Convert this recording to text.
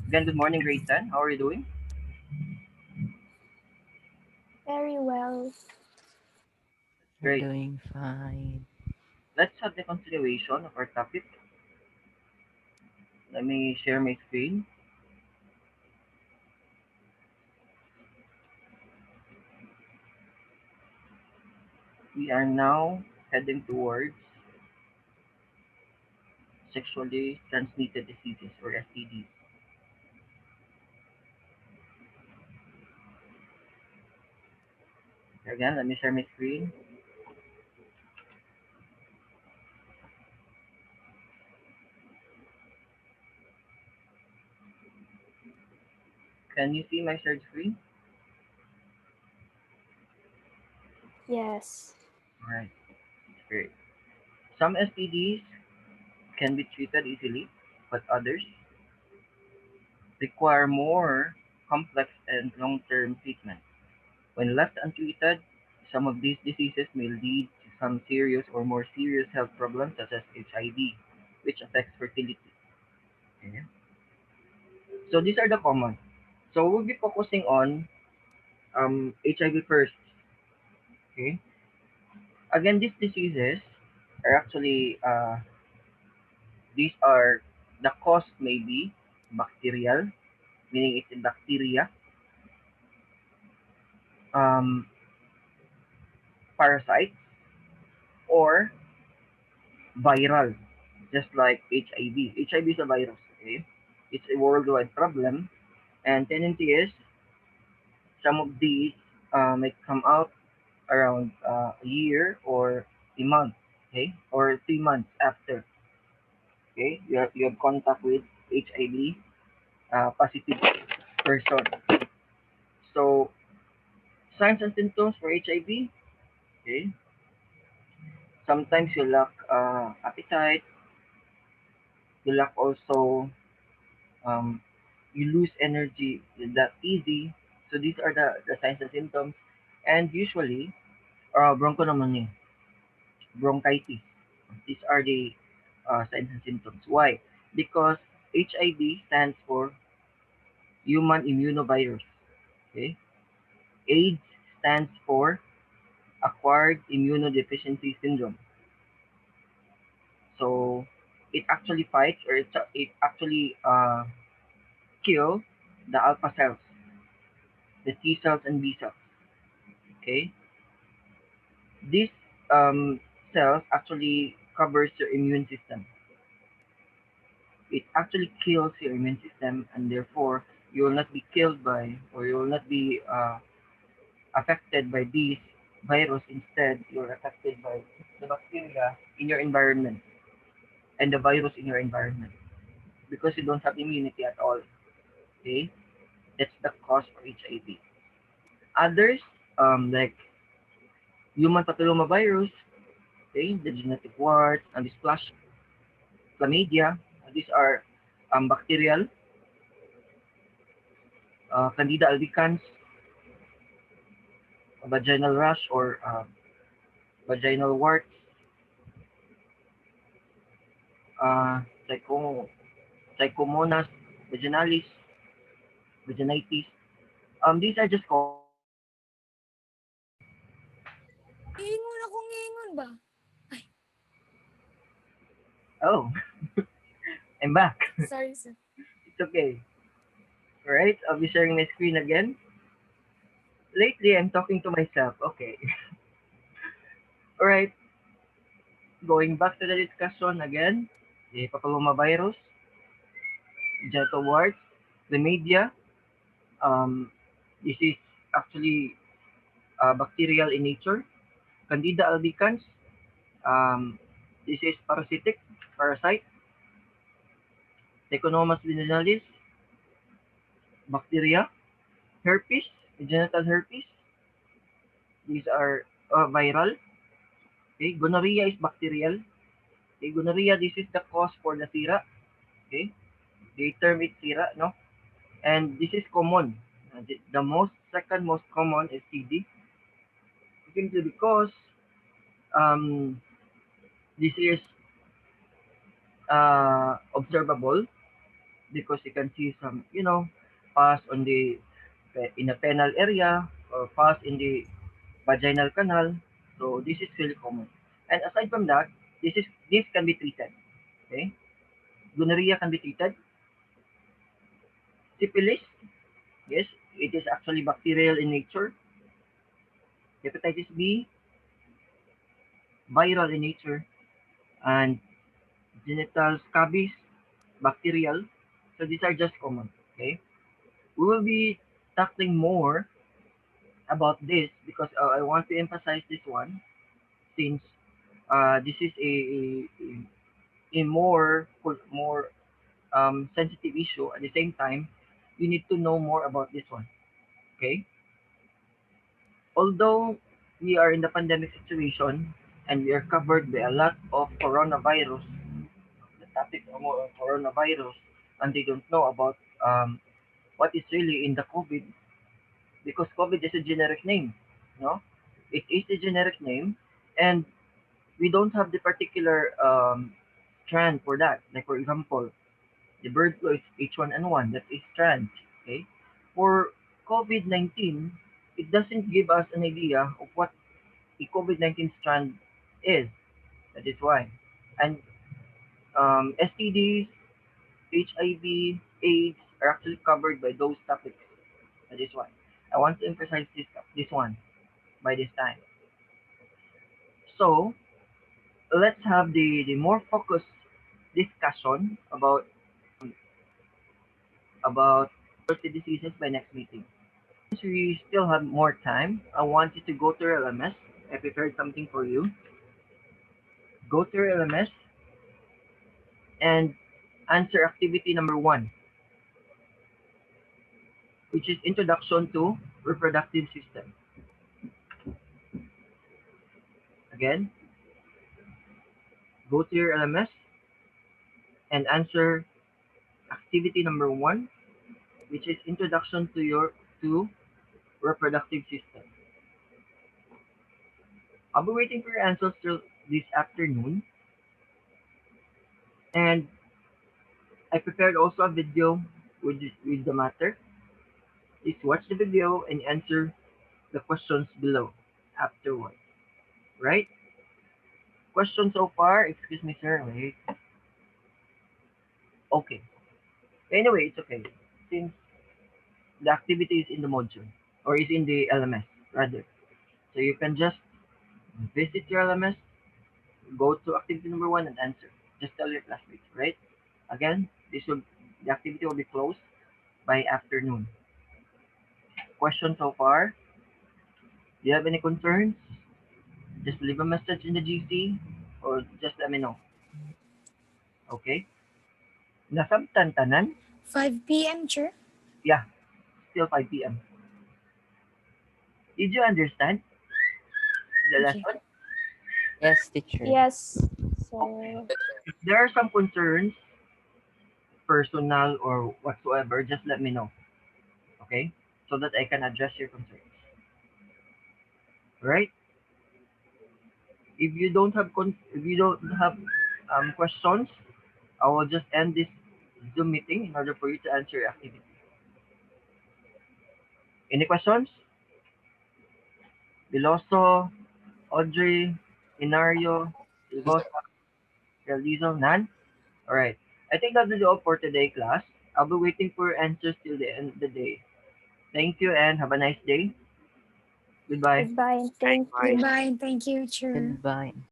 Again, good morning, grade 10. How are you doing? Very well. We're Great. doing fine. Let's have the continuation of our topic. Let me share my screen. We are now heading towards sexually transmitted diseases or STDs. Again, let me share my screen. Can you see my shared screen? Yes. Alright, great. Some STDs can be treated easily, but others require more complex and long-term treatment. When left untreated, some of these diseases may lead to some serious or more serious health problems such as HIV, which affects fertility. Okay? So these are the common. So we'll be focusing on HIV first. Okay. Again, these diseases are actually these are the cause may be bacterial, meaning it's a bacteria, um, parasites, or viral, just like HIV. HIV is a virus. Okay, it's a worldwide problem, and tendency is some of these may come out around a year or a month, okay, or 3 months after, okay, you have contact with HIV positive person. So signs and symptoms for HIV, okay, sometimes you lack appetite, you lack also um, you lose energy that easy. So these are the signs and symptoms, and usually bronchopneumonia, bronchitis. These are the signs and symptoms. Why? Because HIV stands for human immunovirus. Okay. AIDS stands for acquired immunodeficiency syndrome. So it actually fights or it actually kills the alpha cells, the T cells and B cells. Okay. These cells actually covers your immune system. It actually kills your immune system, and therefore you will not be killed by or you will not be affected by these virus. Instead, you're affected by the bacteria in your environment and the virus in your environment because you don't have immunity at all. Okay, that's the cause for HIV. Others, like human papillomavirus, okay, the genetic warts and the splash chlamydia, these are bacterial, Candida albicans, vaginal rash or vaginal warts, uh, psycho, psychomonas vaginalis, vaginitis. These are just common. Ingon ako ngingon ba? Ay, Oh, I'm back. sorry, sir. It's okay. Alright, I'll be sharing my screen again. Lately, I'm talking to myself. Okay. Alright, going back to the discussion again. The papillomavirus, genital warts, the media. Um, this is actually bacterial in nature. Candida albicans. Um, this is parasitic, parasite. Trichomonas vaginalis, bacteria. Herpes, genital herpes. These are viral. Okay, gonorrhea is bacterial. Okay, gonorrhea, this is the cause for the sira. Okay, they term it sira, no? And this is common. The most second most common is TB. Simply because um, this is observable. because you can see some, pus on the in a penile area or pus in the vaginal canal. So this is really common. And aside from that, this can be treated. Okay, gonorrhea can be treated. Syphilis, yes, it is actually bacterial in nature. Hepatitis B, viral in nature, and genital scabies, bacterial. So these are just common. Okay, we will be tackling more about this because I want to emphasize this one since this is a more sensitive issue. At the same time, you need to know more about this one. Okay, although we are in the pandemic situation and we are covered by a lot of coronavirus, the topic of coronavirus, and they don't know about what is really in the COVID because COVID is a generic name. No, it is a generic name, and we don't have the particular strand for that. Like for example, the bird flu is H1N1. That is strand. Okay, for COVID-19, it doesn't give us an idea of what a COVID-19 strand is. That is why. And STDs, HIV, AIDS are actually covered by those topics. That is why. I want to emphasize this one by this time. So let's have the more focused discussion about respiratory diseases by next meeting. Since we still have more time, I want you to go to your LMS. I prepared something for you. Go to your LMS and answer activity number 1, which is Introduction to Reproductive System. Again, go to your LMS and answer activity number 1, which is Introduction to Reproductive System. I'll be waiting for your answers till this afternoon. And I prepared also a video with the matter. Please watch the video and answer the questions below afterward. Right? Question so far? Excuse me, sir. Wait. Okay. Anyway, it's okay. Since the activity is in the module or is in the LMS rather. So you can just visit your LMS, go to activity number 1 and answer. Just tell your classmates, right? Again, the activity will be closed by afternoon. Question so far? Do you have any concerns? Just leave a message in the GC or just let me know. Okay? Nasabtan tanan? 5 p.m., sir. Yeah, still 5 p.m. Did you understand the Okay. lesson? Yes, teacher. Yes. So, If there are some concerns, personal or whatsoever, just let me know. Okay? So that I can address your concerns. Right? If you don't have questions, I will just end this Zoom meeting in order for you to answer your activity. Any questions? Veloso, Audrey, Inario, Silvosa, Realizo, none? Alright. I think that'll be all for today, class. I'll be waiting for your answers till the end of the day. Thank you and have a nice day. Goodbye. goodbye and thank you. Goodbye and thank you, sir. Goodbye.